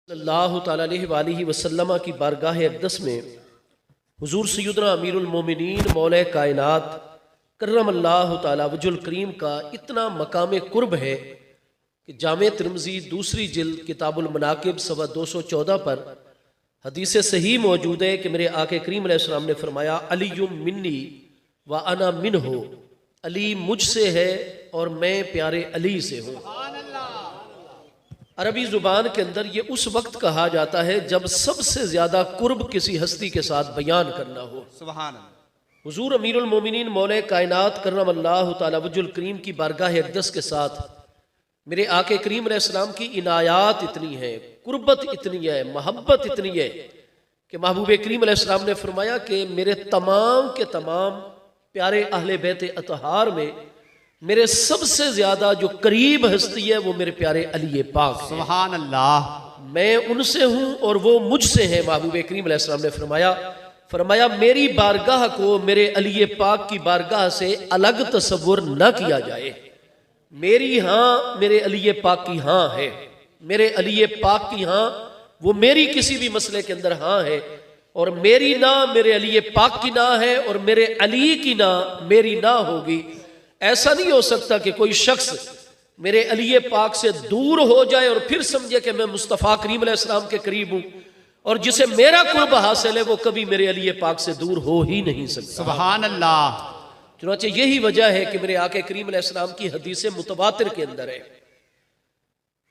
सल्लल्लाहु तआला अलैहि वसल्लम की बारगाह अक़दस में हुज़ूर सैयदना अमीरुल मोमिनीन मौला कायनात करमल्लाहु तआला वजहुल करीम का इतना मकाम कुर्ब है कि जामे तिर्मिज़ी दूसरी जिल्द किताबुल मनाकिब सवा 214 पर हदीस सही मौजूद है कि मेरे आके करीम अलैहिस्सलाम ने फरमाया अलीयुम मिन्नी व अना मिन्हु, अली मुझसे है और मैं प्यारे अली से हूँ। अरबी ज़ुबान के अंदर ये उस वक्त कहा जाता है जब सबसे ज़्यादा कुर्ब किसी हस्ती के साथ बयान करना हो। सुभान अल्लाह। हुज़ूर अमीरुल मोमिनीन मौला कायनात करमल्लाहु तआला वजहुल करीम की बारगाह अक़दस के साथ मेरे आके करीम अलैहिस्सलाम की इनायात इतनी है, कुर्बत इतनी है, मोहब्बत इतनी है कि महबूब करीम अलैहिस्सलाम ने फरमाया कि मेरे तमाम के तमाम प्यारे अहले बैत अतहार में मेरे सबसे ज्यादा जो करीब हस्ती है वो मेरे प्यारे अली पाक। सुभान अल्लाह। मैं उनसे हूँ और वो मुझसे है। महबूब करीम अलैहिस्सलाम ने फरमाया मेरी बारगाह को मेरे अली पाक की बारगाह से अलग तस्वुर न किया जाए। मेरी हाँ मेरे अली पाक की हाँ है, मेरे अली पाक की हाँ वो मेरी किसी भी मसले के अंदर हाँ है, और मेरी ना मेरे अली पाक की ना है और मेरे अली की ना मेरी ना होगी। ऐसा नहीं हो सकता कि कोई शख्स मेरे अली पाक से दूर हो जाए और फिर समझे कि मैं मुस्तफ़ा करीम अलैहिस्सलाम के करीब हूं, और जिसे मेरा कुर्ब हासिल है वो कभी मेरे अली पाक से दूर हो ही नहीं सकता। सुभान अल्लाह। चुनांचे यही वजह है कि मेरे आके करीम अलैहिस्सलाम की हदीस मुतवातिर के अंदर है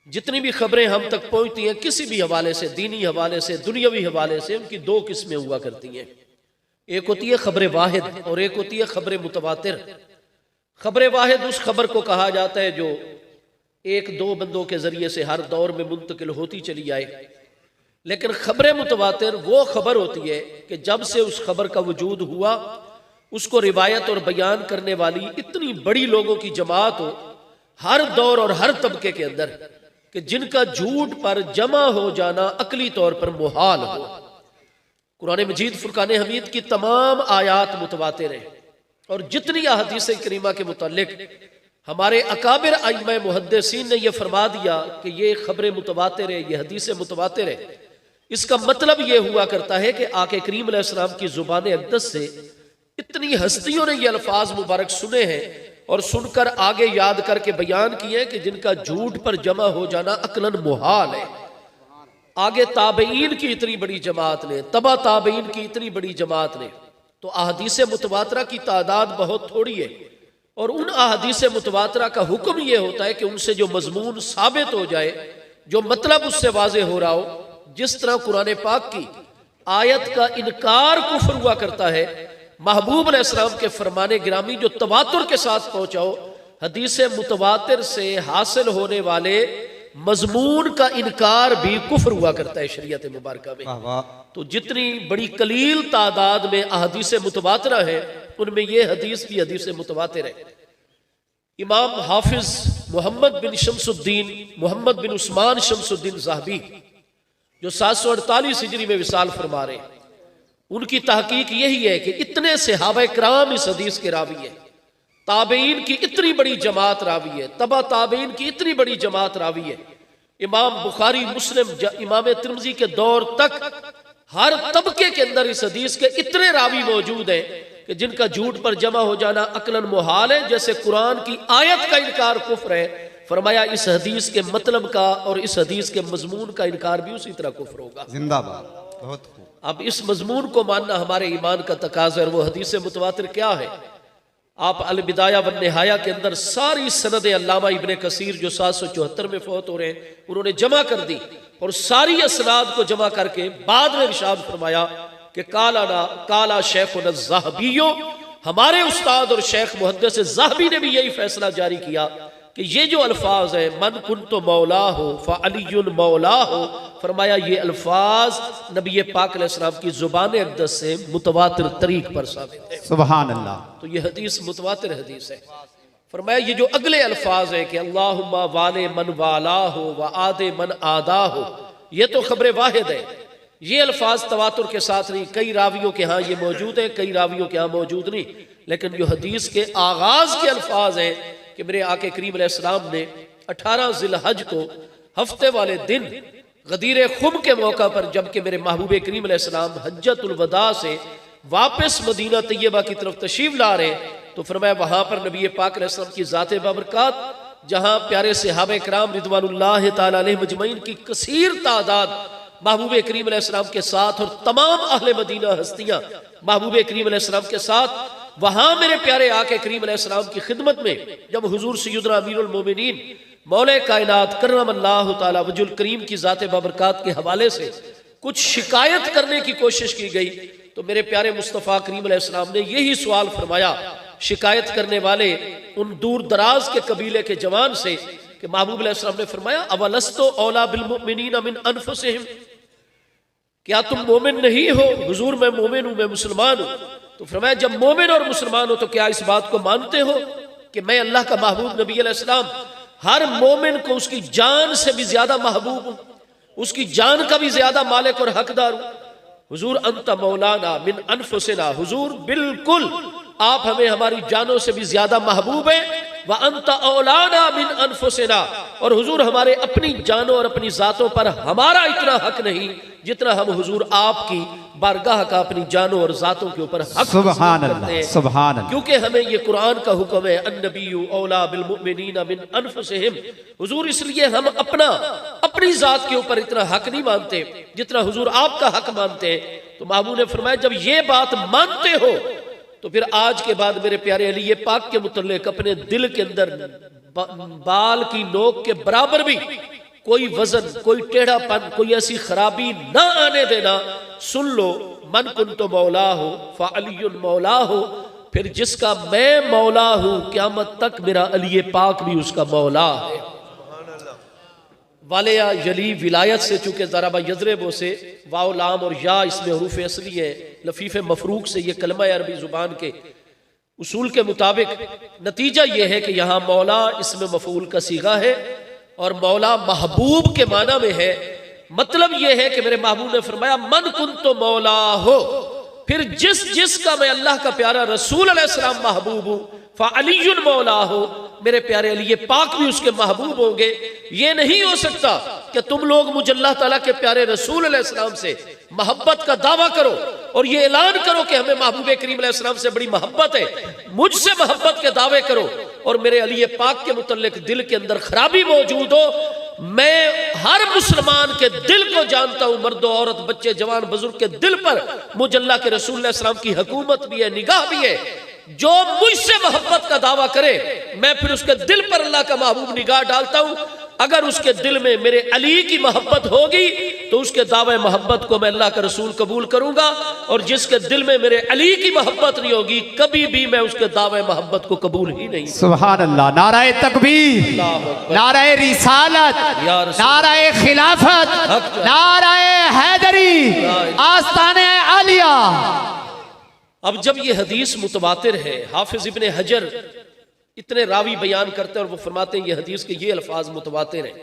जितनी भी खबरें हम तक पहुंचती हैं किसी भी हवाले से, दीनी हवाले से, दुनियावी हवाले से, उनकी दो किस्में हुआ करती हैं। एक होती है खबर वाहिद और एक होती है खबर मुतवातिर। खबर वाहिद उस खबर को कहा जाता है जो एक दो बंदों के जरिए से हर दौर में मुंतकिल होती चली आए, लेकिन खबर मुतवातिर वो खबर होती है कि जब से उस खबर का वजूद हुआ उसको रिवायत और बयान करने वाली इतनी बड़ी लोगों की जमात हो हर दौर और हर तबके के अंदर कि जिनका झूठ पर जमा हो जाना अकली तौर पर मुहाल हो। कुरान मजीद फुरकान हमीद की तमाम आयात मुतवातिर हैं और जितनी अहादीस करीमा के मुतालिक हमारे अकाबिर आइम्मा मुहद्दिसीन ने यह फरमा दिया कि ये खबर मुतवातिर है, ये हदीस मुतवातिर है, इसका मतलब यह हुआ करता है कि आके करीम अलैहिस्सलाम की जुबान अक़दस से इतनी हस्तियों ने ये अल्फाज मुबारक सुने हैं और सुनकर आगे याद करके बयान किए कि जिनका झूठ पर जमा हो जाना अकलन मुहाल है। आगे ताबईन की इतनी बड़ी जमात ने, तबा ताबईन की इतनी बड़ी जमात ने, तो अहादीस मुतवातरा की तादाद बहुत थोड़ी है और उन अहादीस मुतवातरा का हुक्म यह होता है कि उनसे जो मजमून साबित हो जाए, जो मतलब उससे वाजे हो रहा हो। जिस तरह कुरान पाक की आयत का इनकार कुफ्र हुआ करता है, महबूब अलैहिस्सलाम के फरमाने गिरामी जो तवातुर के साथ पहुंचाओ, हदीस मुतवातिर से हासिल होने वाले मजमून का इनकार भी कुफ्र हुआ करता है शरीयत मुबारका में। तो जितनी बड़ी कलील तादाद में अहदीस मुतवातिरा है उनमें यह हदीस भी हदीस मुतवातिर है। इमाम हाफिज मोहम्मद बिन शमसुद्दीन मोहम्मद बिन उस्मान शमसुद्दीन ज़ाहबी जो 748 हिजरी में विसाल फरमा रहे हैं, उनकी तहकीक यही है कि इतने सहाबा किराम इस हदीस के रावी है, ताबईन की इतनी बड़ी जमात रावी है, तबा ताबईन की इतनी बड़ी जमात रावी है। इमाम बुखारी मुस्लिम इमाम तिर्मिज़ी के दौर तक हर तबके के अंदर इस हदीस के इतने रावी मौजूद हैं कि जिनका झूठ पर जमा हो जाना अकलन मुहाल है। जैसे कुरान की आयत का इनकार कुफ्र है, फरमाया इस हदीस के मतलब का और इस हदीस के मजमून का इनकार भी उसी तरह कुफ्र होगा। जिंदाबाद। बहुत खूब। अब इस मजमून को मानना हमारे ईमान का तकाज़ा है। वो हदीस मुतवातिर क्या है? आप अल बिदाया व निहाया के अंदर सारी सनद अल्लामा इब्ने कसीर जो 774 में फौत हो रहे हैं उन्होंने जमा कर दी और सारी असनाद को जमा करके बाद में इरशाद फरमाया कि काला शेखुना ज़ाहबियो, हमारे उस्ताद और शेख मुहद्दिस ज़ाहबी ने भी यही फैसला जारी किया कि ये जो अल्फाज है मन कुन्तो मौला हो फ़अलियुन मौला हो, फरमाया ये अल्फाज नबी पाक अलैहिस्सलाम की ज़ुबान अक़दस से मुतवातिर तरीक पर साबित है। सुभान अल्लाह। तो ये हदीस मुतवातिर हदीस है। फरमाया ये जो अगले अल्फाज है कि अल्लाहुम्मा वाले मन वाला हो व आदे मन आदा हो, ये तो खबर वाहिद है। ये अल्फाज तवातुर के साथ नहीं, कई रावियों के यहाँ ये मौजूद है, कई रावियों के यहाँ मौजूद नहीं, लेकिन जो हदीस के आगाज के अल्फाज हैं कि मेरे आके करीम अलैहिस्सलाम ने 18 ज़िलहज को हफ्ते वाले दिन गदीर खुम के मौका पर जबकि मेरे महबूब करीम अलैहिस्सलाम हज्जतुल वदा से वापस मदीना तैयबा की तरफ तशरीफ ला रहे, तो फरमाया वहां पर नबी पाक अलैहिस्सलाम की ज़ात बाबरकात, जहां प्यारे सहाबा कराम रिदवानुल्लाह ताला अलैहिम अजमईन की कसीर तादाद महबूब करीम अलैहिस्सलाम के साथ और तमाम अहले मदीना हस्तियां महबूब करीम अलैहिस्सलाम के साथ वहां मेरे प्यारे आके करीम अलैहिस्सलाम की खिदमत में जब हुजूर सय्यदना अमीरुल मोमिनीन मौले कायनात करमल्लाहु ताला वजुल करीम की ज़ात बाबरकात के हवाले से कुछ शिकायत करने की कोशिश की गई, तो मेरे प्यारे मुस्तफ़ा करीम अलैहिस्सलाम ने यही सवाल फरमाया शिकायत करने वाले उन दूर दराज के कबीले के जवान से कि महबूब अलैहिस्सलाम ने फरमाया अवलस्तो औला बिल मुमिनीन मिन अनफुसिहिम, क्या तुम मोमिन नहीं हो? हुजूर मैं मोमिन हूं, मैं मुसलमान हूं। तो फरमाया जब मोमिन और मुसलमान हो तो क्या इस बात को मानते हो कि मैं अल्लाह का महबूब नबी अलैहिस्सलाम हर मोमिन को उसकी जान से भी ज्यादा महबूब हूं, उसकी जान का भी ज्यादा मालिक और हकदार हूं। हुजूर अंत मौलाना मिन अनफुसिना, हुजूर बिल्कुल आप हमें हमारी जानों से भी ज्यादा महबूब है। व अंत औलाना मिन अनफुसिना, और हुजूर हमारे अपनी जानों और अपनी जातों पर हमारा इतना हक नहीं जितना हम हुजूर आपकी बारगाह का अपनी जानों और जातों के ऊपर हक सुभान अल्लाह, सुभान अल्लाह। क्योंकि हमें ये कुरान का हुक्म है अन्नबिय्यु औला बिल मुमिनीना मिन अनफुसिहिम, हुजूर इसलिए हम अपनी जात के ऊपर इतना हक नहीं मानते जितना हुजूर आपका हक मानते हैं। तो महबूब ने फरमाया जब ये बात मानते हो तो फिर आज के बाद मेरे प्यारे अली पाक के मुतल्लिक अपने दिल के अंदर बाल की नोक के बराबर भी कोई वजन, कोई टेढ़ापन, कोई ऐसी खराबी ना आने देना। सुन लो मन कुंतो मौला हो फ़अलियुन मौला हो, फिर जिसका मैं मौला हूं क़यामत तक मेरा अली पाक भी उसका मौला है। वालिया यली विलायत से चूंकि ज़राबा यज़रेबो से वाव लाम और या इसमें हरूफ असली है, लफीफ मफरूक से ये कलमा अरबी ज़ुबान के उसूल के मुताबिक नतीजा ये है कि यहाँ मौला इसमें मफूल का सीगा है और मौला महबूब के माना में है। मतलब ये है कि मेरे महबूब ने फरमाया मन कुंतो मौला हो, फिर जिसका मैं अल्लाह का प्यारा रसूल अलैहिस्सलाम महबूब हूं फ़अलियुन मौला हो, मेरे प्यारे अली पाक भी उसके महबूब होंगे। ये नहीं हो सकता कि तुम लोग मुझे अल्लाह ताला के प्यारे रसूल अलैहिस्सलाम से मोहब्बत का दावा करो और ये ऐलान करो कि हमें महबूब करीम अलैहिस्सलाम से बड़ी मोहब्बत है, मुझसे मोहब्बत के दावे करो और मेरे अली पाक के मुतल्लिक दिल के अंदर खराबी मौजूद हो। मैं हर मुसलमान के दिल को जानता हूं, मर्द औरत बच्चे जवान बुजुर्ग के दिल पर मुझ अल्लाह के रसूल अलैहि सलाम की हुकूमत भी है, निगाह भी है। जो मुझसे मोहब्बत का दावा करे मैं फिर उसके दिल पर अल्लाह का महबूब निगाह डालता हूं। अगर उसके दिल में मेरे अली की मोहब्बत होगी तो उसके दावे मोहब्बत को मैं अल्लाह का रसूल कबूल करूंगा, और जिसके दिल में मेरे अली की मोहब्बत नहीं होगी कभी भी मैं उसके दावे मोहब्बत को कबूल ही नहीं। सुभान अल्लाह, नाराए तकबीर, नाराए रिसालत, नाराए खिलाफत, नाराए हैदरी, आस्ताने आलिया। अब जब ये हदीस मुतवातिर है, हाफिज इब्ने हजर इतने रावी बयान करते हैं और वो फरमाते हैं ये हदीस के ये अल्फाज मुतवातिर हैं।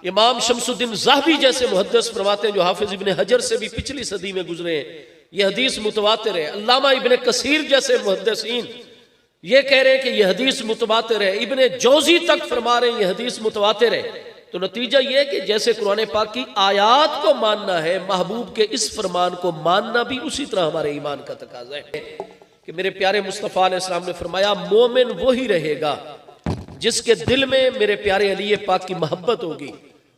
इमाम शम्सुद्दीन ज़ाहबी जैसे मुहद्दिस फरमाते हैं जो हाफिज इब्ने हजर से भी पिछली सदी में गुजरे हैं, ये हदीस मुतवातिर है। अल्लामा इब्ने कसीर जैसे मुहद्दिसीन ये कह रहे हैं कि यह हदीस मुतवातिर है। इब्ने जौजी तक फरमा रहे हैं यह हदीस मुतवातिर है। तो नतीजा यह है कि जैसे कुरान पाक की आयात को मानना है, महबूब के इस फरमान को मानना भी उसी तरह हमारे ईमान का तकाजा है कि मेरे प्यारे मुस्तफ़ा अलैहिस्सलाम ने फरमाया मोमिन वही रहेगा जिसके दिल में मेरे प्यारे अली पाक की मोहब्बत होगी,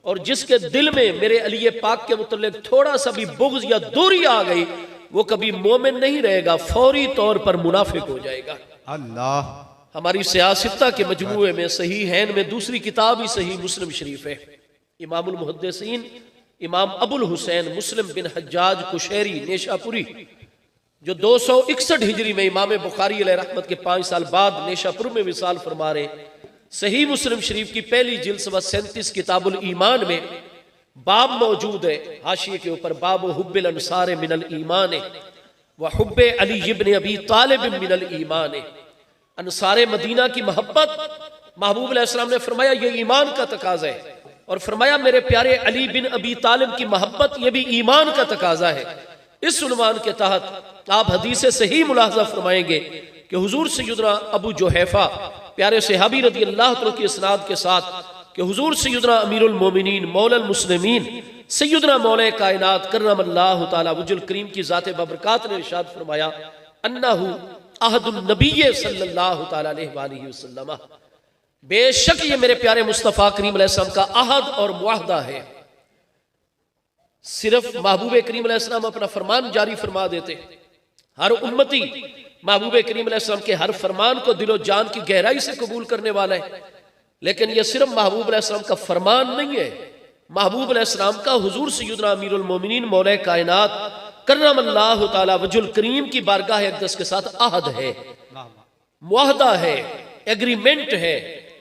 और जिसके दिल में मेरे अली पाक के मुतल्लिक थोड़ा सा भी बुग़्ज़ या दूरी आ गई वो कभी मोमिन नहीं रहेगा, फौरी तौर पर मुनाफिक हो जाएगा। अल्लाह। हमारी सियासता के मजमूए में सही हैन में दूसरी किताब ही सही मुस्लिम शरीफ है। इमामुल मुहद्दिसीन इमाम अबुल हुसैन मुस्लिम बिन हज्जाज कुशैरी नेशापुरी जो 261 हिजरी में इमाम बुखारी अलैहि रहमत के 5 साल बाद नेशापुर में विसाल फरमा रहे, सही मुस्लिम शरीफ की पहली जिल्द 37 किताबुल ईमान में बाब मौजूद है, हाशिए के ऊपर बाब हुब्बिल अंसार मिनल ईमान व हुब्बे अली इब्न अबी तालिब मिनल ईमान। अंसारे मदीना की मोहब्बत महबूब अलैहिस्सलाम ने फरमाया ये ईमान का तकाजा है, और फरमाया मेरे प्यारे अली बिन अबी तालिब की मोहब्बत ये भी ईमान का तकाजा है। इस उन्वान के तहत आप हदीस से सही मुलाहजा फरमाएंगे कि हुजूर सय्यदना अबू जुहैफा प्यारे सहाबी रज़ी अल्लाह तआला की इसनाद के साथ कि हुजूर सैयदना अमीरुल मोमिनीन मौलल मुस्लिमीन सैयदना मौला कायनात करमल्लाहु ताला वजुल करीम की ज़ात बबरकात ने इरशाद फरमाया अन्नहु अहदुन नबिय्य सल्लल्लाहु ताला अलैहि वसल्लम, बेशक ये मेरे प्यारे मुस्तफ़ा करीम अलैहिस्सलाम का अहद और मुआहदा है। सिर्फ महबूब करीम अलैहिस्सलाम अपना फरमान जारी फरमा देते, हर उम्मती महबूब करीम अलैहिस्सलाम के हर फरमान को दिलो जान की गहराई से कबूल करने वाला है, लेकिन यह सिर्फ महबूब अलैहिस्सलाम का फरमान नहीं है, महबूब अलैहिस्सलाम का हुजूर सैयदना अमीरुल मोमिनीन मौला कायनात करमल्लाहु ताला वजुल करीम की बारगाह अक़दस के साथ अहद है, मुआहदा है, एग्रीमेंट है।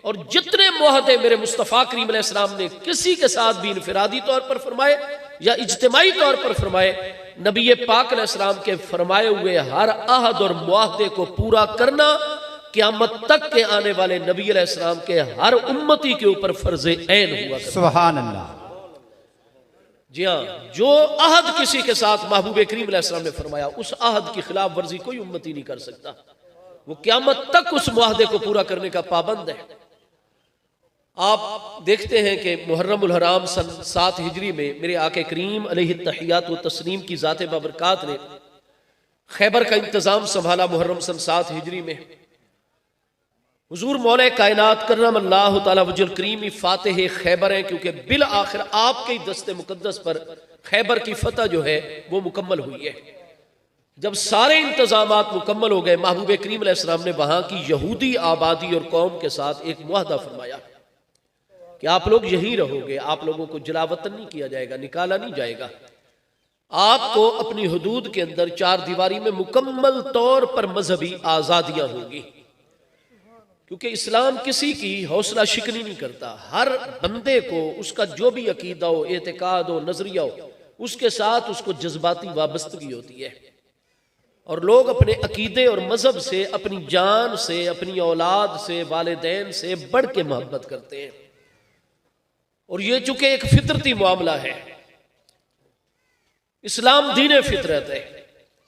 और जितने मुआहदे मेरे मुस्तफ़ा करीम अलैहिस्सलाम ने किसी के साथ भी इनफरादी तौर पर फरमाए या इज्तिमाई तौर पर फरमाए, नबी पाक अलैहिस्सलाम के फरमाए हुए हर अहद और मुआहदे को पूरा करना क़यामत तक के आने वाले नबी अलैहिस्सलाम के हर उम्मती के ऊपर फर्ज ऐन हुआ। सुभान अल्लाह। जी हाँ, जो अहद किसी के साथ महबूब करीम अलैहिस्सलाम ने फरमाया, उस अहद की खिलाफ वर्जी कोई उम्मती नहीं कर सकता, वो क़यामत तक उस मुआहदे को पूरा करने का पाबंद है। आप देखते हैं कि मुहर्रमुल हराम सन 7 हिजरी में मेरे आके करीम अलैहि तहियात व तस्लीम की ज़ात बबरकात ने खैबर का इंतज़ाम संभाला। मुहर्रम सन 7 हिजरी में हुजूर मौला कायनात करमल्लाहु ताला वजुल करीम फातिह खैबर हैं, क्योंकि बिल आखिर आपके ही दस्ते मुकद्दस पर खैबर की फतह जो है वो मुकम्मल हुई है। जब सारे इंतजामात मुकम्मल हो गए, महबूब करीम अलैहिस्सलाम ने वहां की यहूदी आबादी और कौम के साथ एक मुआहदा फरमाया कि आप लोग यहीं रहोगे, आप लोगों को जलावतन नहीं किया जाएगा, निकाला नहीं जाएगा, आपको अपनी हुदूद के अंदर 4 दीवारी में मुकम्मल तौर पर मजहबी आज़ादियां होंगी। क्योंकि इस्लाम किसी की हौसला शिकनी नहीं करता, हर बंदे को उसका जो भी अकीदा हो, एतकाद हो, नजरिया हो, उसके साथ उसको जज्बाती वाबस्तगी होती है। और लोग अपने अकीदे और मजहब से, अपनी जान से, अपनी औलाद से, वालिदैन से बढ़ के मोहब्बत करते हैं। और ये चूंकि एक फितरती मामला है, इस्लाम दीन फितरत है,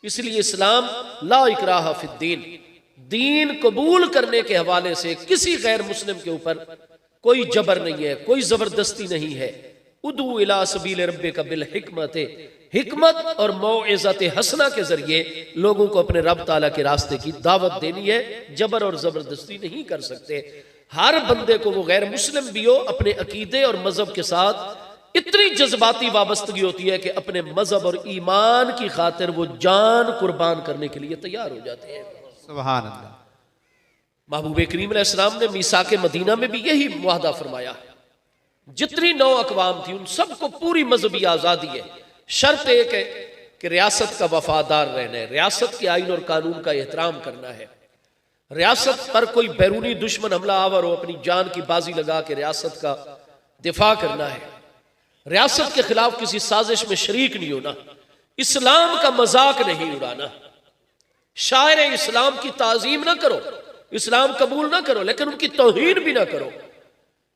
इसलिए इस्लाम ला इकराह फिद्दीन, दीन कबूल करने के हवाले से किसी गैर मुस्लिम के ऊपर कोई जबर नहीं है, कोई जबरदस्ती नहीं है। उदू इला सबील रब्बिका बिल हिकमत, हिकमत और मौइज़त हसना के जरिए लोगों को अपने रब ताला के रास्ते की दावत देनी है, जबर और जबरदस्ती नहीं कर सकते। हर बंदे को, वो गैर मुस्लिम भी हो, अपने अकीदे और मजहब के साथ इतनी जज्बाती वाबस्तगी होती है कि अपने मजहब और ईमान की खातिर वो जान कुर्बान करने के लिए तैयार हो जाते हैं। सुभान अल्लाह। महबूब करीम अलैहिस्सलाम ने मीसाके मदीना में भी यही मुआहदा फरमाया। जितनी 9 अक़वाम थी उन सबको पूरी मजहबी आज़ादी है, शर्त एक है कि रियासत का वफादार रहना है, रियासत के आइन और कानून का एहतराम करना है, रियासत पर कोई बैरूनी दुश्मन हमला आवर हो, अपनी जान की बाजी लगा के रियासत का दिफा करना है, रियासत के खिलाफ किसी साजिश में शरीक नहीं होना, इस्लाम का मजाक नहीं उड़ाना, शायर इस्लाम की ताजीम ना करो, इस्लाम कबूल ना करो, लेकिन उनकी तौहीन भी ना करो।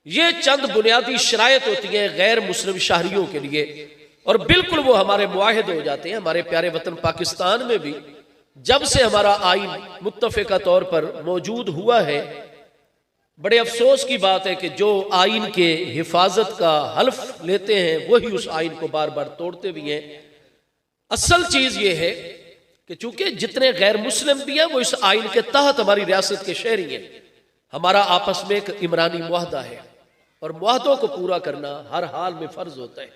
ये चंद बुनियादी शरायत होती है गैर मुस्लिम शहरियों के लिए, और बिल्कुल वो हमारे मुआहिद हो जाते हैं। हमारे प्यारे वतन पाकिस्तान में भी जब से हमारा आइन मुत्तफ़िका तौर पर मौजूद हुआ है, बड़े अफसोस की बात है कि जो आइन के हिफाजत का हल्फ लेते हैं वही उस आइन को बार बार तोड़ते भी हैं। असल चीज ये है कि चूंकि जितने गैर मुस्लिम भी हैं वो इस आइन के तहत हमारी रियासत के शहरी हैं, हमारा आपस में एक इमरानी मुआहदा है और मुआहदों को पूरा करना हर हाल में फर्ज होता है।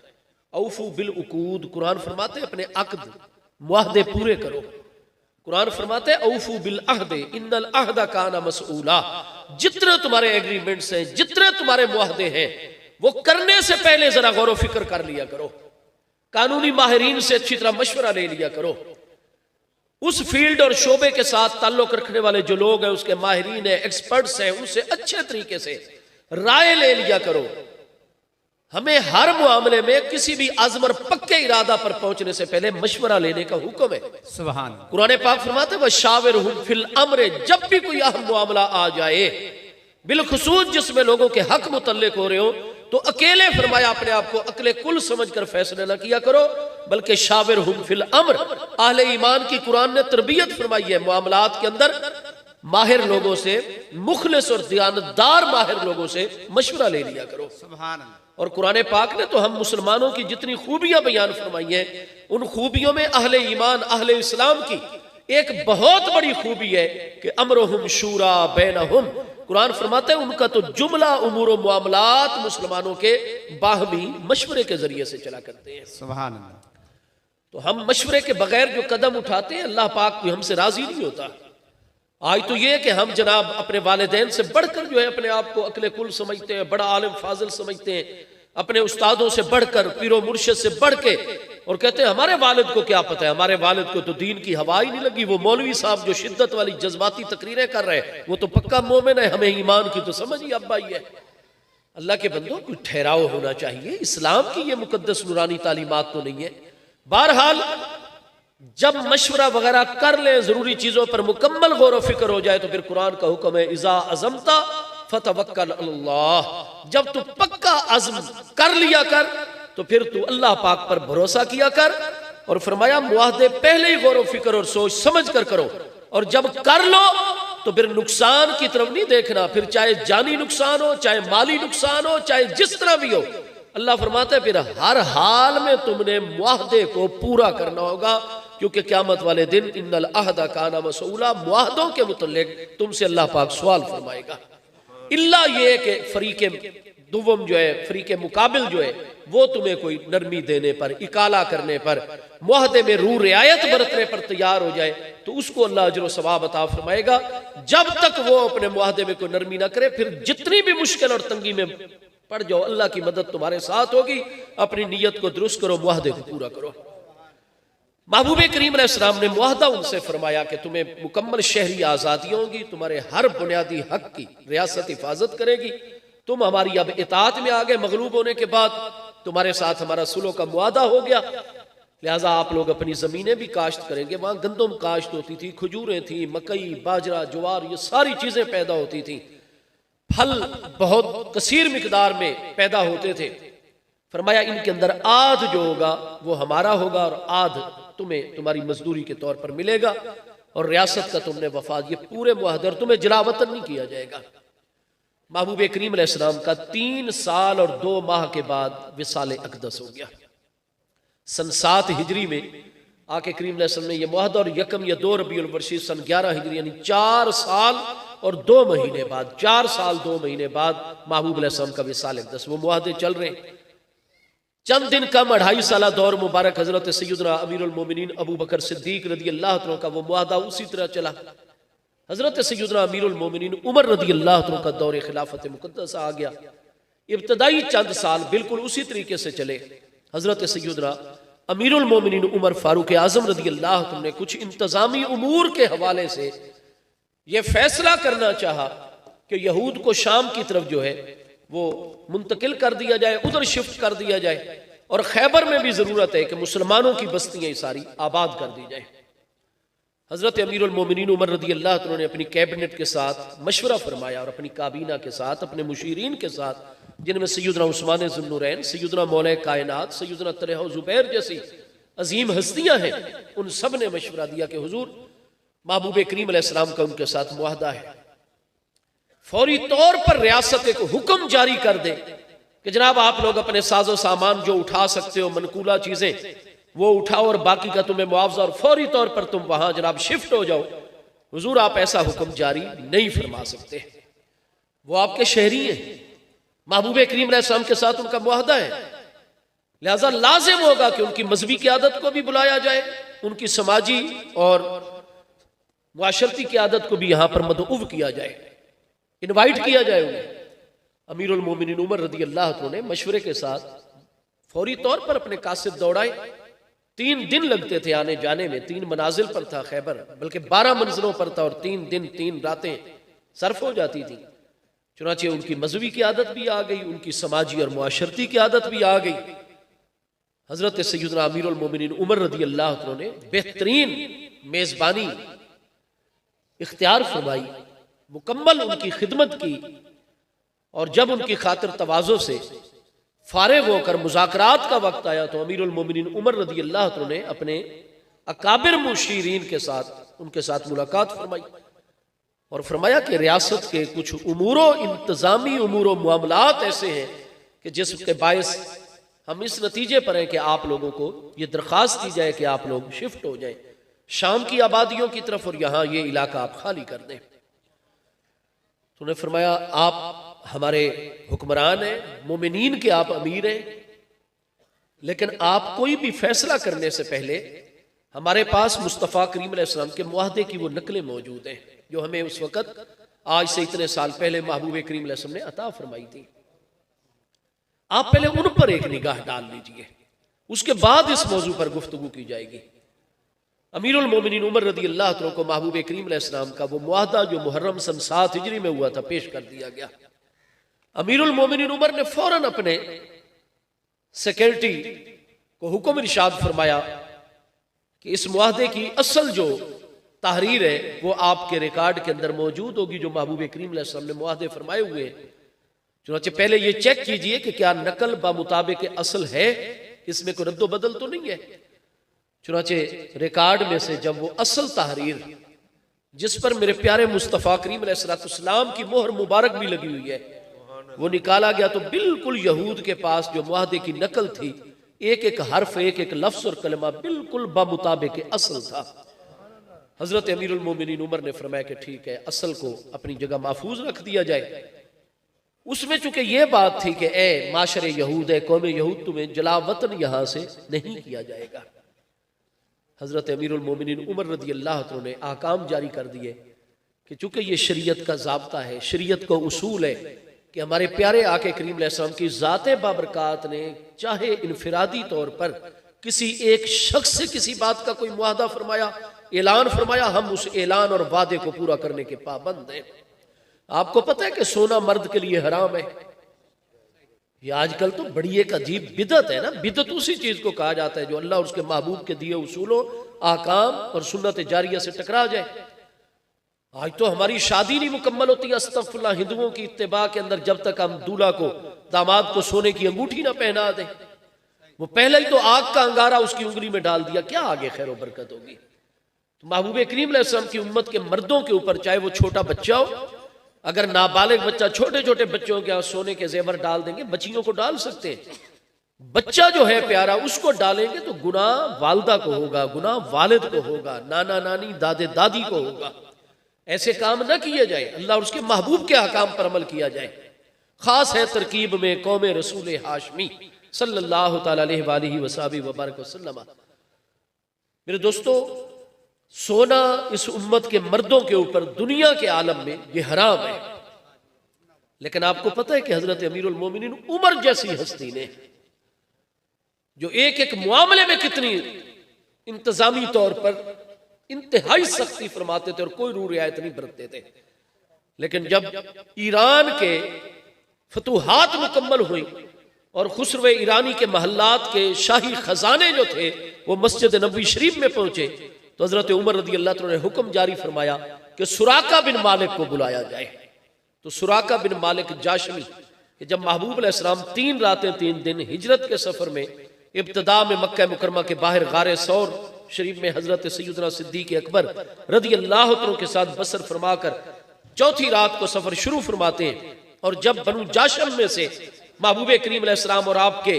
औफू बिल उकूद, कुरान फरमाते अपने अक़द मुआहदे पूरे करो। कुरान फरमाते औफू बिल अहदे इन्नल अहदा काना मसऊला, जितने तुम्हारे एग्रीमेंट्स हैं, जितने तुम्हारे मुआहदे हैं, वो करने से पहले जरा गौर व फिक्र कर लिया करो, कानूनी माहिरीन से अच्छी तरह मशवरा ले लिया करो, उस फील्ड और शोबे के साथ ताल्लुक रखने वाले जो लोग हैं, उसके माहिरीन हैं, एक्सपर्ट्स हैं, उनसे अच्छे तरीके से राय ले लिया करो। हमें हर मामले में किसी भी आज़म और पक्के इरादा पर पहुंचने से पहले मशवरा लेने का हुक्म है। सुभान। कुरान पाक फरमाते व शाविरहुम फिल अम्र, जब भी कोई अहम मामला आ जाए, बिलखुसूस जिसमें लोगों के हक मुतल्लिक हो रहे हो, तो अकेले फरमाया अपने आप को अकले कुल समझकर फैसले न किया करो, बल्कि शाविरहुम फिल अम्र, अहले ईमान की कुरान ने तरबियत फरमाई है मामलात के अंदर माहिर लोगों से, मुखलिस और दियानतदार माहिर लोगों से मशवरा ले लिया करो। सुभान अल्लाह। और कुरान पाक ने तो हम मुसलमानों की जितनी खूबियां बयान फरमाई हैं, उन खूबियों में अहले ईमान, अहले इस्लाम की एक बहुत बड़ी खूबी है कि अमरुहुम शूरा बैनहुम। कुरान फरमाता है उनका तो जुमला उमूर व मामलात मुसलमानों के बाहमी मशवरे के जरिए से चला करते हैं। सुभान अल्लाह। तो हम मशवरे के बगैर जो कदम उठाते हैं, अल्लाह पाक भी हमसे राजी नहीं होता। आज तो ये कि हम जनाब अपने वालिदैन से बढ़कर जो है अपने आप को अक्ल कुल समझते हैं, बड़ा आलिम फाजिल समझते हैं, अपने उस्तादों से बढ़कर, पीरो मुर्शिद से बढ़ के, और कहते हैं हमारे वालिद को क्या पता है, हमारे वालिद को तो दीन की हवा ही नहीं लगी। वो मौलवी साहब जो शिद्दत वाली जज्बाती तकरीरें कर रहे हैं, वो तो पक्का मोमिन है, हमें ईमान की तो समझ ही अब आई है। अल्लाह के बंदों, कुछ ठहराव होना चाहिए। इस्लाम की ये मुकद्दस नूरानी तालीमात तो नहीं है। बहरहाल जब मशवरा वगैरह कर ले, जरूरी चीजों पर मुकम्मल गौर व फिक्र हो जाए, तो फिर कुरान का हुक्म है इज़ा अज़मता फतवक्कल अल्लाह। जब तू पक्का अज़्म कर लिया कर, तो फिर तू अल्लाह पाक पर भरोसा किया कर। और फरमाया मुआहदे पहले ही गौर व फिक्र और सोच समझ कर करो, और जब कर लो तो फिर नुकसान की तरफ नहीं देखना, फिर चाहे जानी नुकसान हो, चाहे माली नुकसान हो, चाहे जिस तरह भी हो। अल्लाह फरमाता है फिर हर हाल में तुमने मुआहदे को पूरा करना होगा, क्योंकि क़यामत वाले दिन इन्नल अहदा काना मसूला, मुआहदों के मुतल्लिक तुमसे अल्लाह पाक सवाल फरमाएगा। इल्ला ये कि फरीके दुवम जो है, फरीके मुकाबिल जो है, वो तुम्हें कोई नरमी देने पर, इकाला करने पर, मुआहदे में रू रियायत बरतने पर तैयार हो जाए, तो उसको अल्लाह अजर व सवाब अता फरमाएगा। जब तक वो अपने मुआहदे में कोई नरमी ना करे, फिर जितनी भी मुश्किल और तंगी में पड़ जाओ, अल्लाह की मदद तुम्हारे साथ होगी। अपनी नीयत को दुरुस्त करो, मुआहदे को पूरा करो। महबूब करीम अलैहिस्सलाम ने मुआहदा उनसे फरमाया कि तुम्हें मुकम्मल शहरी आज़ादी होगी, तुम्हारे हर बुनियादी हक की रियासत हिफाजत करेगी। तुम हमारी अब इताअत में आ गए, मगलूब होने के बाद तुम्हारे साथ हमारा सुलह का मुआहदा हो गया, लिहाजा आप लोग अपनी ज़मीनें भी काश्त करेंगे। वहाँ गंदम काश्त होती थी, खजूरें थी, मकई, बाजरा, ज्वार, ये सारी चीज़ें पैदा होती थी। फल बहुत कसीर मिकदार में पैदा होते थे। फरमाया इनके अंदर आध जो होगा वो हमारा होगा, और आध तुम्हें तुम्हारी मजदूरी के तौर पर मिलेगा, और रियासत का तुमने वफाद, ये पूरे मुआहदे, और तुम्हें जलावतन नहीं किया जाएगा। महबूब करीम अलैहिस्सलाम का 3 साल और 2 माह के बाद विसाल अक़दस हो गया। सन 7 हिजरी में आके करीम अलैहिस्सलाम ने यह मुआहदा, और यकम या 2 रबीउल वर्शी सन 11 हिजरी, यानी 4 साल और 2 महीने बाद, 4 साल 2 महीने बाद महबूब अलैहिस्सलाम का विसाल अक़दस। वो मुआहदे चल रहे हैं। चंद दिन कम 2.5 साल दौर मुबारक हजरत सैयदना अमीरुल मोमिनीन अबू बकर सिद्दीक रदी अल्लाह तआला का वो मुआहदा उसी तरह चला। हजरत सैयदना अमीरुल मोमिनीन उमर रदी अल्लाह तआला का दौर खिलाफत मुक़द्दस आ गया। इब्तदाई चंद साल बिल्कुल उसी तरीके से चले। हजरत सैयदना अमीरुल मोमिनीन उमर फारूक आजम रदी अल्लाह तआला ने कुछ इंतजामी उमूर के हवाले से यह फैसला करना चाहा कि यहूद को शाम की तरफ जो है वो मुंतकिल कर दिया जाए, उधर शिफ्ट कर दिया जाए, और खैबर में भी जरूरत है कि मुसलमानों की बस्तियां सारी आबाद कर दी जाए। हजरत अमीरुल मोमिनीन उमर रदी अल्लाह तआला ने अपनी कैबिनेट के साथ मशवरा फरमाया, और अपनी काबीना के साथ, अपने मुशीरीन के साथ, जिनमें सैयदना उस्मान ज़ुन्नुरैन, सैयदना मौला कायनात, सैयदना तलहा ज़ुबैर जैसी अजीम हस्तियां हैं, उन सब ने मशवरा दिया कि हुजूर महबूब करीम अलैहिस्सलाम का उनके साथ मुआहदा है, फौरी तौर पर रियासत एक हुक्म जारी कर दे कि जनाब आप लोग अपने साजो सामान जो उठा सकते हो, मनकूला चीजें, वो उठाओ, और बाकी का तुम्हें मुआवजा, और फौरी तौर पर तुम वहां जनाब शिफ्ट हो जाओ। हुजूर आप ऐसा हुक्म जारी नहीं फरमा सकते, वो आपके शहरी हैं, महबूब करीम अलैहिस्सलाम के साथ उनका मुआहदा है, लिहाजा लाजिम होगा कि उनकी मजहबी क़यादत को भी बुलाया जाए, उनकी समाजी और मुआशरती क़यादत को भी यहां पर मदऊव किया जाए, इनवाइट किया जाए उन्हें। अमीरुल मोमिनीन उमर रदी अल्लाह तआला ने मशवरे के साथ फौरी तौर पर अपने कासिद दौड़ाए। 3 दिन लगते थे आने जाने में, 3 मनाजिल पर था खैबर, बल्कि 12 मंजिलों पर था, और 3 दिन 3 रातें सर्फ हो जाती थी। चुनाचे उनकी मजहबी की आदत भी आ गई, उनकी समाजी और मुआशरती की आदत भी आ गई। हजरत सैयदना अमीरुल मोमिनीन उमर रदी अल्लाह तआला ने बेहतरीन मेजबानी इख्तियार फरमाई, मुकम्मल उनकी खिदमत की, और जब उनकी खातिर तवाज़ो से फारिग होकर मुज़ाकरात का वक्त आया, तो अमीरुल मोमिनीन उमर रदी अल्लाह तआला ने अपने अकाबिर मुशीरीन के साथ उनके साथ मुलाकात फरमाई। और फरमाया कि रियासत के कुछ उमूरो इंतजामी उमूरो मामलात ऐसे हैं कि जिसके बायस हम इस नतीजे पर हैं कि आप लोगों को ये दरख्वास्त की जाए कि आप लोग शिफ्ट हो जाएं शाम की आबादियों की तरफ और यहाँ ये इलाका आप खाली कर दें। तो उन्हें फरमाया आप हमारे हुक्मरान हैं, मोमिनीन के आप अमीर हैं, लेकिन आप कोई भी फैसला करने से पहले हमारे पास मुस्तफ़ा करीम अलैहिस्सलाम के मुआहदे की वो नकलें मौजूद हैं जो हमें उस वक़्त आज से इतने साल पहले महबूब करीम अलैहिस्सलाम ने अता फरमाई थी। आप पहले उन पर एक निगाह डाल लीजिए, उसके बाद इस मौजू पर गुफ्तगू की जाएगी। अमीरुल मोमिनीन उमर रदी अल्लाह तआला को महबूब करीम अलैहिस्सलाम का वो मुआहदा जो मुहर्रम सन 7 हिजरी में हुआ था पेश कर दिया गया। अमीरुल मोमिनीन उमर ने फौरन अपने सेक्रेटरी को हुक्म इरशाद फरमाया कि इस मुआहदे की असल जो तहरीर है वो आपके रिकॉर्ड के अंदर मौजूद होगी जो महबूब करीम अलैहिस्सलाम ने मुआहदे फरमाए हुए हैं। चुनांचे पहले ये चेक कीजिए कि क्या नकल बामुताबिक असल है, इसमें कोई रद्दो बदल तो नहीं है। चुनांचे रिकॉर्ड में से जब वो असल तहरीर जिस पर मेरे प्यारे मुस्तफ़ा करीम अलैहिस्सलाम की मोहर मुबारक भी लगी हुई है वो निकाला गया तो बिल्कुल यहूद के पास जो मुआहदे की नकल थी, एक एक हर्फ एक एक लफ्ज और कलमा बिल्कुल बामुताबिक असल था। हजरत अमीरुल मोमिनीन उमर ने फरमाया कि ठीक है, असल को अपनी जगह महफूज रख दिया जाए। उसमें चूंकि ये बात थी कि ए माशरे यहूद है, कौम यहूद, तुम्हें जलावतन यहां से नहीं किया जाएगा। हजरत अमीरुल मोमिनीन उमर रदी अल्लाह तआला ने आकाम जारी कर दिए कि चूंकि ये शरीयत का ज़ाब्ता है, शरीयत का उसूल है कि हमारे प्यारे आके करीम अलैहिस्सलाम की ज़ाते बाबरकात ने चाहे इनफिरादी तौर पर किसी एक शख्स से किसी बात का कोई मुआहदा फरमाया, ऐलान फरमाया, हम उस ऐलान और वादे को पूरा करने के पाबंद हैं। आपको पता है कि सोना मर्द के लिए हराम है। ये आजकल तो बड़ी एक अजीब बिदत है ना। बिदत उसी चीज को कहा जाता है जो अल्लाह और उसके महबूब के दिए उसूलों, आकाम और सुन्नत जारिया से टकरा जाए। आज तो हमारी शादी नहीं मुकम्मल होती अस्तगफिरुल्लाह हिंदुओं की इत्तिबा के अंदर जब तक हम दूल्हा को, दामाद को सोने की अंगूठी ना पहना दें। वो पहले ही तो आग का अंगारा उसकी उंगली में डाल दिया, क्या आगे खैर बरकत होगी। तो महबूब करीम अलैहिस्सलाम की उम्मत के मर्दों के ऊपर, चाहे वो छोटा बच्चा हो, अगर नाबालिग बच्चा छोटे छोटे बच्चों के सोने के जेवर डाल देंगे, बच्चियों को डाल सकते हैं, बच्चा जो है प्यारा उसको डालेंगे तो गुनाह वालदा को होगा, गुनाह वालिद को होगा, नाना नानी दादे दादी को होगा। ऐसे काम न किए जाए, अल्लाह और उसके महबूब के अहकाम पर अमल किया जाए। खास है तरकीब में कौम रसूल हाशमी सल्लल्लाहु तआला अलैहि वसल्लम। मेरे दोस्तों, सोना इस उम्मत के मर्दों के ऊपर दुनिया के आलम में ये हराम है। लेकिन आपको पता है कि हजरत अमीरुल मोमिनीन उमर जैसी हस्ती ने जो एक एक मामले में कितनी इंतजामी तौर पर इंतहाई सख्ती फरमाते थे और कोई रू रियायत नहीं बरतते थे, लेकिन जब ईरान के फतूहात मुकम्मल हुई और खुसरव ईरानी के महल्लात के शाही खजाने जो थे वो मस्जिद नबवी शरीफ में पहुंचे तो हजरत उमर रदी अल्लाह तआला ने हुक्म जारी फरमाया कि सुराका बिन मालिक को बुलाया जाए। तो सुराका बिन मालिक जाशमी कि जब महबूब अलैहिस्सलाम 3 रातें 3 दिन हिजरत के सफर में इब्तदा में मक्का मुकरमा के बाहर गारे सौर शरीफ में हजरत सैयदना सिद्दीक अकबर रदी अल्लाह तआला के साथ बसर फरमाकर चौथी रात को सफर शुरू फरमाते हैं। और जब बनु जाशम में से महबूब करीम अलैहिस्सलाम और आपके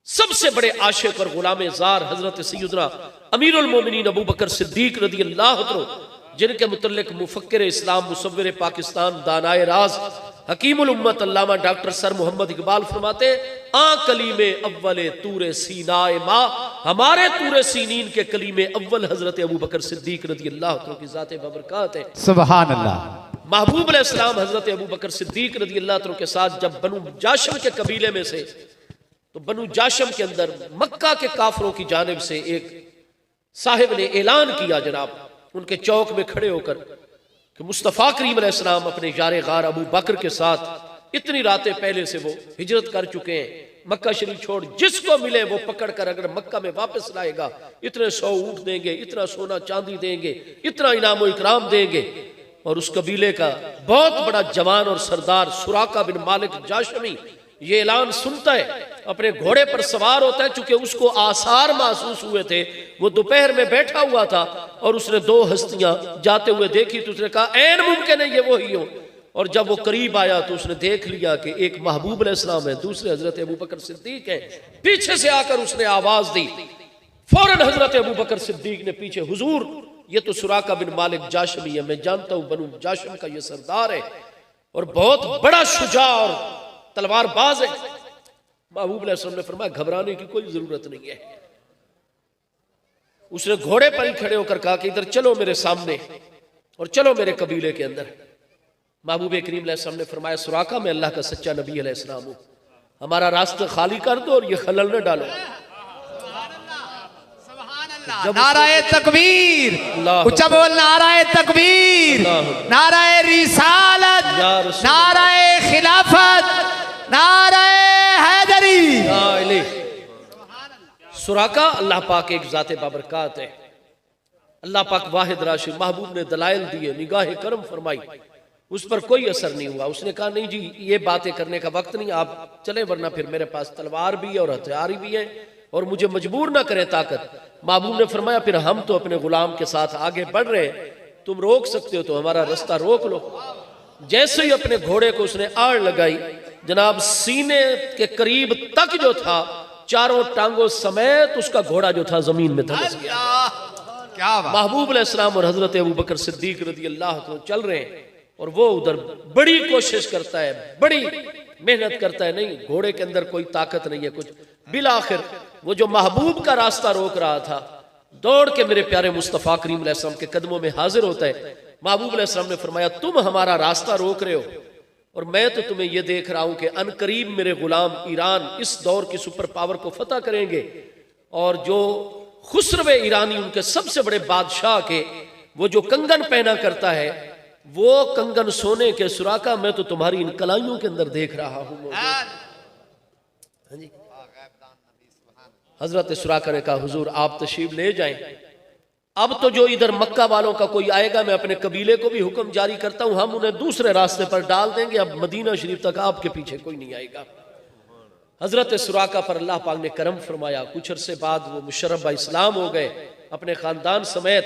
सबसे बड़े आशिक और गुलाम जार हजरत सैयदना अमीरुल मोमिनीन अबू बकर सिद्दीक रदी अल्लाह तआला, जिनके मुतल्लिक मुफक्किर इस्लाम, मुसव्विर पाकिस्तान, दानाए राज, हकीमुल उम्मत अल्लामा डॉक्टर सर मोहम्मद इकबाल फरमाते, आ कलीमे अव्वले तूरे सीनाए मा, हमारे तूरे सीनीन के कलीमे अव्वल हजरत अबू बकर सिद्दीक रदी अल्लाह तआला की जाते बबरकात है। सुभान अल्लाह। महबूब अलैहिस्सलाम हजरत अबू बकर सिद्दीक रदी अल्लाह तआला के साथ जब बनु जाशम के कबीले में से, तो बनु जाशम के अंदर मक्का के काफरों की जानिब से एक साहिब ने ऐलान किया, जनाब उनके चौक में खड़े होकर, कि मुस्तफ़ा करीम अलैहिस्सलाम अपने यारे गार अबू बकर के साथ इतनी रातें पहले से वो हिजरत कर चुके हैं, मक्का शरीफ छोड़ जिसको मिले वो पकड़ कर अगर मक्का में वापस लाएगा इतने 100 ऊंट देंगे, इतना सोना चांदी देंगे, इतना इनाम इकराम देंगे। और उस कबीले का बहुत बड़ा जवान और सरदार सुराका बिन मालिक जाशमी ये ऐलान सुनता है, अपने घोड़े पर सवार होता है, चूंकि उसको आसार महसूस हुए थे, वो दोपहर में बैठा हुआ था, और उसने दो हस्तियां जाते हुए देखी तो उसने कहा ऐन मुमकिन है ये वही हो। और जब वो करीब आया तो उसने देख लिया कि एक महबूब अलैहिस्सलाम है, दूसरे हजरत अबू बकर सिद्दीक है। पीछे से आकर उसने आवाज दी, फौरन हजरत अबू बकर सिद्दीक ने पीछे, हुजूर ये तो सुराका बिन मालिक जाशमी है, मैं जानता हूं बनु जाशम का ये सरदार है और बहुत बड़ा शुजा और तलवारबाज है। महबूब अलैहिस्सलाम ने फरमाया घबराने की कोई जरूरत नहीं है। उसने घोड़े पर ही खड़े होकर कहा कि इधर चलो मेरे सामने और चलो मेरे कबीले के अंदर। महबूब करीम अलैहिस्सलाम ने फरमाया सुराका मैं अल्लाह का सच्चा नबी अलैहिस्सलाम हूं, हमारा रास्ता खाली कर दो और ये खलल न डालो। नाराए तकबीर, ऊंचा बोल नाराए तकबीर, नाराए रिसालत, नाराए खिलाफत, नाराए हैदरी। सुराका अल्लाह पाक एक जाते बाबरकात है, अल्लाह पाक वाहिद राशिद। महबूब ने दलाइल दिए, निगाह करम फरमाई, उस पर कोई असर नहीं हुआ। उसने कहा नहीं जी ये बातें करने का वक्त नहीं, आप चले वरना फिर मेरे पास तलवार भी है और हथियार भी है और मुझे मजबूर ना करें ताकत। महबूब ने फरमाया फिर हम तो अपने गुलाम के साथ आगे बढ़ रहे हैं, तुम रोक सकते हो तो हमारा रास्ता रोक लो। जैसे ही अपने घोड़े को उसने आड़ लगाई, जनाब सीने के करीब तक जो था चारों टांगों समेत उसका घोड़ा जो था जमीन में धंस गया। क्या बात। महबूब अलैहिस्सलाम और हजरत अबू बकर सिद्दीक रज़ी अल्लाह तो चल रहे हैं और वो उधर बड़ी कोशिश करता है, बड़ी मेहनत करता है, नहीं घोड़े के अंदर कोई ताकत नहीं है कुछ। बिल आखिर वो जो महबूब का रास्ता रोक रहा था दौड़ के मेरे प्यारे मुस्तफ़ा करीम अलैहिस्सलाम के कदमों में हाजिर होता है। महबूब अलैहिस्सलाम ने फरमाया तुम हमारा रास्ता रोक रहे हो और मैं तो तुम्हें यह देख रहा हूं कि अनकरीब मेरे गुलाम ईरान इस दौर की सुपर पावर को फतह करेंगे और जो खुसरवे ईरानी उनके सबसे बड़े बादशाह के वो जो कंगन पहना करता है वो कंगन सोने के। सुराका मैं तो तुम्हारी इन कलाइयों के अंदर देख रहा हूं। हजरत सुराका ने कहा हुजूर आप तशरीफ ले जाएं, अब तो जो इधर मक्का वालों का कोई आएगा मैं अपने कबीले को भी हुक्म जारी करता हूं, हम उन्हें दूसरे रास्ते पर डाल देंगे, अब मदीना शरीफ तक आपके पीछे कोई नहीं आएगा। हजरत सुराका पर अल्लाह पाक ने करम फरमाया, कुछ अरसे बाद वो मुशर्रफ इस्लाम हो गए अपने खानदान समेत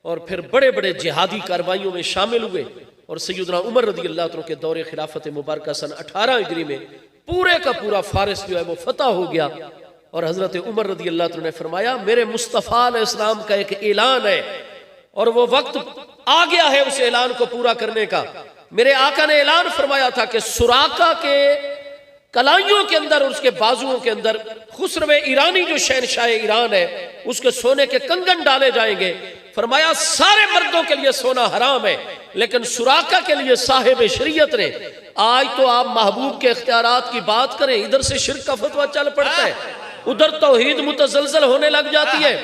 और फिर बड़े बड़े जिहादी कार्रवाइयों में शामिल हुए और सैयदना उमर रज़ी अल्लाह अन्हु के दौरे खिलाफत मुबारक सन 18 हिजरी में पूरे का पूरा फारिस जो है वो फतह हो गया। और हजरत उमर रज़ी अल्लाह अन्हु ने फरमाया मेरे मुस्तफ़ा अलैहिस्सलाम का एक ऐलान है और वो वक्त आ गया है उस ऐलान को पूरा करने का। मेरे आका ने ऐलान फरमाया था कि सुराका के कलाइयों के अंदर और उसके बाजुओं के अंदर खुसरवे ईरानी जो शहनशाह ईरान है उसके सोने के कंगन डाले जाएंगे। फरमाया सारे मर्दों के लिए सोना हराम है लेकिन सुराका के लिए साहिब शरीयत ने। आज तो आप महबूब के इख्तियारात की बात करें, इधर से शिर्क का फतवा चल पड़ता है, उधर तौहीद मुतजलजल होने लग जाती है।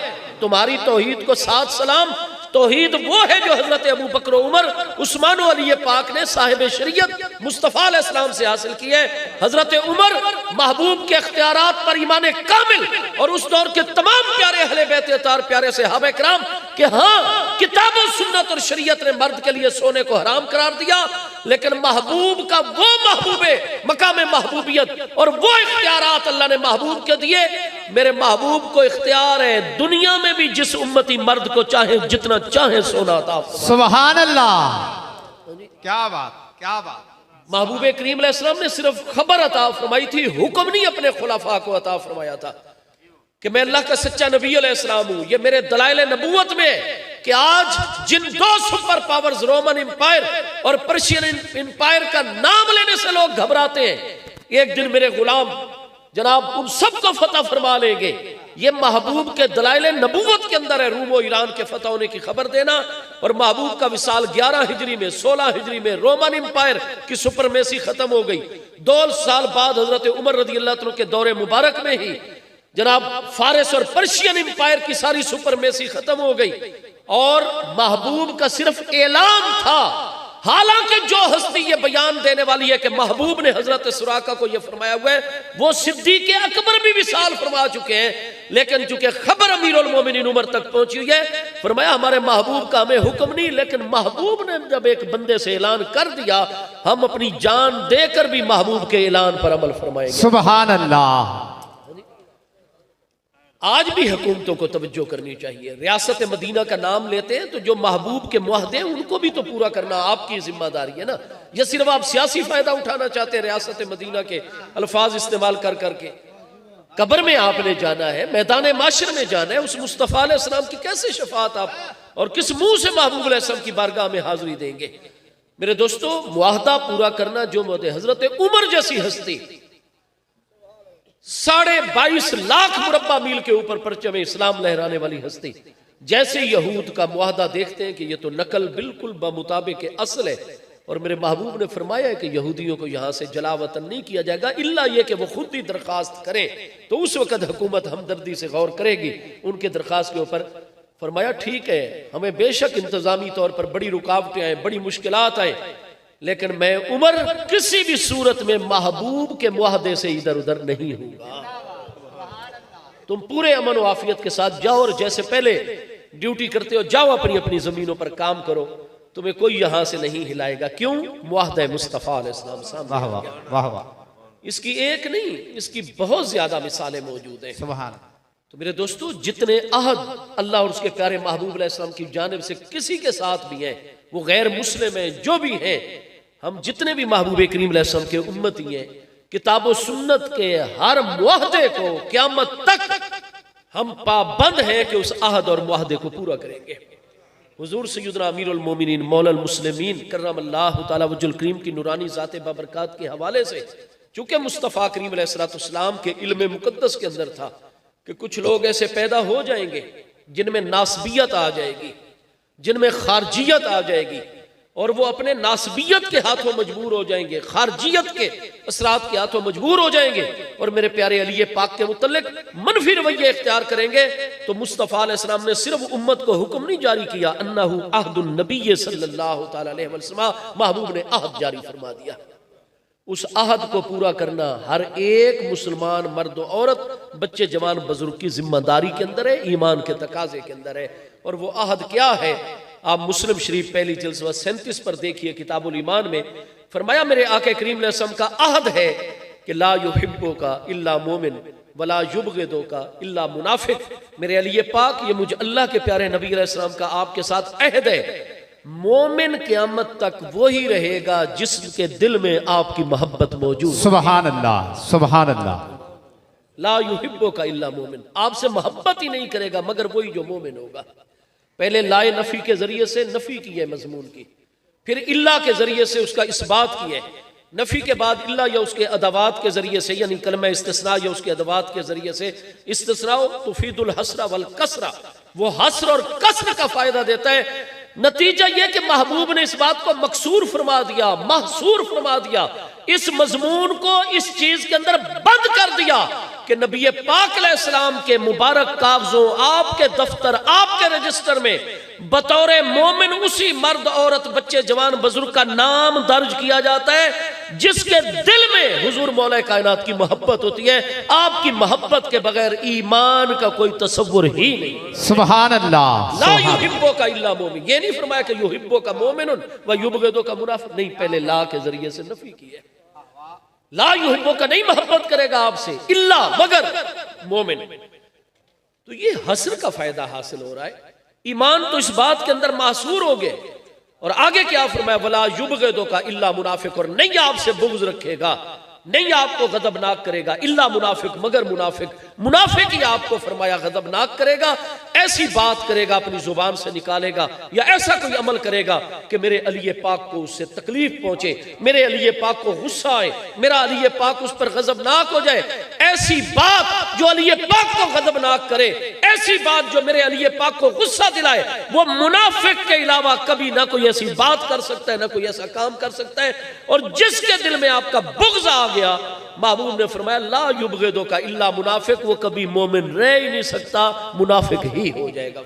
तुम्हारी तौहीद को साथ सलाम, तौहीद वो है जो हजरत अबू बकर उमर उस्मान अली पाक ने साहिब शरीयत मुस्तफ़ा अलैहिस्सलाम से हासिल की है। हजरत उमर महबूब के इख्तियारात पर ईमान कामिल और उस दौर के तमाम प्यारे अहले बैत अतार प्यारे सहाबा किराम कि हाँ किताब और सुन्नत और शरीयत ने मर्द के लिए सोने को हराम करार दिया, लेकिन महबूब का वो महबूबे मकाम महबूबियत और वो इख्तियारात अल्लाह ने महबूब के दिए। मेरे महबूब को इख्तियार है दुनिया में भी जिस उम्मती मर्द को चाहे जितना चाहे सोना अता फरमाए। सुभान अल्लाह, क्या बात क्या बात। महबूब करीम अलैहिस्सलाम ने सिर्फ खबर अता फरमाई थी, हुक्म नहीं अपने खुलाफा को अता फरमाया था कि मैं अल्लाह का सच्चा नबी अलैहिस्सलाम हूं। ये मेरे दलाइल नबूवत में कि आज जिन दो सुपर पावर्स रोमन एम्पायर और पर्शियन एम्पायर का नाम लेने से लोग घबराते हैं, एक दिन मेरे गुलाम जनाब उन सबको फतह फरमा लेंगे। ये महबूब के दलाइल नबूवत के अंदर है रूम और ईरान के फतह होने की खबर देना। और महबूब का विसाल 11 हिजरी में 16 हिजरी में रोमन एम्पायर की सुपरमेसी खत्म हो गई। 2 साल बाद हजरत उमर रज़ी अल्लाह अन्हु के दौरे मुबारक में ही जनाब फारिस और पर्शियन एम्पायर की सारी सुपरमेसी खत्म हो गई और महबूब का सिर्फ ऐलान था। हालांकि जो हस्ती ये बयान देने वाली है कि महबूब ने हजरत सुराका को ये फरमाया हुआ है वो सिद्दीक अकबर भी विसाल फरमा चुके हैं, लेकिन चूंकि खबर अमीरुल मोमिनीन उमर तक पहुंची हुई है, फरमाया हमारे महबूब का हमें हुक्म नहीं, लेकिन महबूब ने जब एक बंदे से ऐलान कर दिया हम अपनी जान देकर भी महबूब के ऐलान पर अमल फरमाएंगे। सुभान अल्लाह। आज भी हुकूमतों को तवज्जो करनी चाहिए। रियासत मदीना का नाम लेते हैं तो जो महबूब के मुआहदे हैं उनको भी तो पूरा करना आपकी जिम्मेदारी है ना। या सिर्फ आप सियासी फायदा उठाना चाहते हैं रियासत मदीना के अल्फाज इस्तेमाल कर करके? कब्र में आपने जाना है, मैदान माशर में जाना है, उस मुस्तफ़ा अलैहिस्सलाम की कैसे शफात आप और किस मुंह से महबूब अलैहिस्सलाम की बारगाह में हाजिरी देंगे? मेरे दोस्तों, मुआहदा पूरा करना जो मौत हजरत उमर जैसी हस्ती 22.5 लाख मुरब्बा मील के ऊपर परचम इस्लाम लहराने वाली हस्ती, जैसे यहूद का मुआहदा देखते हैं कि ये तो नकल बिल्कुल बमुताबिक असल है, और मेरे महबूब ने फरमाया है कि यहूदियों को यहां से जला वतन नहीं किया जाएगा इल्ला ये कि वो खुद ही दरखास्त करें, तो उस वक्त हुकूमत हमदर्दी से गौर करेगी उनके दरखास्त के ऊपर। फरमाया ठीक है, हमें बेशक इंतजामी तौर पर बड़ी रुकावटें आए, बड़ी मुश्किलात आए, लेकिन मैं उमर किसी भी सूरत में महबूब के मुआहदे से इधर उधर नहीं हूंगा। तुम पूरे अमन व आफियत के साथ जाओ और जैसे पहले ड्यूटी करते हो जाओ, अपनी अपनी जमीनों पर काम करो, तुम्हें कोई यहां से नहीं हिलाएगा। क्यों? मुआहदा मुस्तफा अलैहिस्सलाम सामने आ गया। वाह वाह, इसकी एक नहीं, इसकी बहुत ज्यादा मिसालें मौजूद हैं। सुभान। तो मेरे दोस्तों, जितने अहद अल्लाह और उसके प्यारे महबूब अलैहिस्सलाम की जानिब से किसी के साथ भी हैं, वो गैर मुस्लिम हैं, जो भी हैं, हम जितने भी महबूब करीम अलैहिस्सलाम के उम्मती हैं, किताब व सुन्नत के हर मुआहदे को क़यामत तक हम पाबंद हैं कि उस अहद और मुआहदे को पूरा करेंगे। हुजूर सैयदना अमीरुल मोमिनीन मौलल मुस्लिमीन करमल्लाहु तआला वजहुल करीम की नूरानी ज़ात बाबरकात के हवाले से, चूंकि मुस्तफ़ा करीम अलैहिस्सलाम के इल्म मुक़द्दस के अंदर था कि कुछ लोग ऐसे पैदा हो जाएंगे जिनमें नासबियत आ जाएगी, जिनमें खारजियत आ जाएगी, और वो अपने नासबियत के हाथों मजबूर हो जाएंगे, खारजियत के असरात के हाथों मजबूर हो जाएंगे, और मेरे प्यारे अली पाक के मुतल्लिक मनफी रवैया इख्तियार करेंगे। तो मुस्तफ़ा अलैहिस्सलाम ने सिर्फ उम्मत को हुक्म नहीं जारी किया, अन्नहु अहदुन नबी सल्लल्लाहु तआला अलैहि वसल्लम, महबूब ने अहद जारी फरमा दिया। उस अहद को पूरा करना हर एक मुसलमान मर्द और औरत, बच्चे जवान बुजुर्ग की जिम्मेदारी के अंदर है, ईमान के तकाजे के अंदर है। और वो अहद क्या है? आप मुस्लिम शरीफ पहली जिल्द 37 पर देखिए, किताबुल ईमान में फरमाया मेरे आका करीम अलैहिस्सलाम का अहद है कि ला युहिब्बु का इल्ला मोमिन वला युबग़िदु का इल्ला मुनाफिक। मेरे अली पाक, ये मुझे अल्लाह के प्यारे नबी अलैहिस्सलाम का आपके साथ अहद है, मोमिन क़यामत तक वही रहेगा जिसके दिल में आपकी मोहब्बत मौजूद। सुभान अल्लाह, सुभान अल्लाह। ला युहिब्बु का इल्ला मोमिन, आपसे मोहब्बत ही नहीं करेगा मगर वही जो मोमिन होगा। पहले लाए नफी के जरिए से नफी की है मजमून की, फिर इल्ला के जरिए से उसका इस्बात किया है, नफी के बाद इल्ला या उसके अदावात के जरिए से, यानी कलमा इस्तिस्ना या उसके अदावात के जरिए से। इस्तिस्ना तुफीदुल हसरा वल कसरा, वो हसर और कसर का फायदा देता है। नतीजा यह कि महबूब ने इस बात को मकसूर फरमा दिया, महसूर फरमा दिया, इस मजमून को इस चीज के अंदर बंद कर दिया कि नबी पाक अलैहिस्सलाम के मुबारक कागजों, आपके दफ्तर, आपके रजिस्टर में बतौर मोमिन उसी मर्द, औरत, बच्चे, जवान, बुजुर्ग का नाम दर्ज किया जाता है जिसके दिल में हुजूर मौला कायनात की मोहब्बत होती है। आपकी मोहब्बत के बगैर ईमान का कोई तसव्वुर ही नहीं। सुभान अल्लाह। ला युहिब्बु का इल्ला मोमिन, ये नहीं फरमाया कि युहिब्बु का मोमिनुन व युबग़िदु का मुनाफिक, नहीं, पहले ला के जरिए से नफी की है। ला युहिब्बु का नहीं मोहब्बत करेगा आपसे इल्ला मगर मोमिन। तो ये हसर का फायदा हासिल हो रहा है। ईमान तो इस बात के अंदर मासूर हो गए। और आगे क्या फरमाया? वला युबग़िदु का इल्ला मुनाफिक, और नहीं आपसे बुग़्ज़ रखेगा, नहीं आपको गजबनाक करेगा इल्ला मुनाफिक, मगर मुनाफिक। मुनाफिक ही आपको फरमाया गजबनाक करेगा, ऐसी बात करेगा अपनी जुबान से निकालेगा, या ऐसा कोई अमल करेगा कि मेरे अली पाक को उससे तकलीफ पहुंचे, मेरे अली पाक को गुस्सा आए, मेरा अली पाक उस पर गजबनाक हो जाए। ऐसी बात जो अली पाक को गजबनाक करे, ऐसी बात जो मेरे अली पाक को गुस्सा दिलाए, वो मुनाफिक के अलावा कभी ना कोई ऐसी बात कर सकता है, ना कोई ऐसा काम कर सकता है। और जिसके दिल में आपका बुग़्ज़ आ गया, महबूब ने फरमाया ला युबग़िदु का इल्ला मुनाफिक, वो कभी मोमिन रह ही नहीं सकता, मुनाफिक ही हो जाएगा।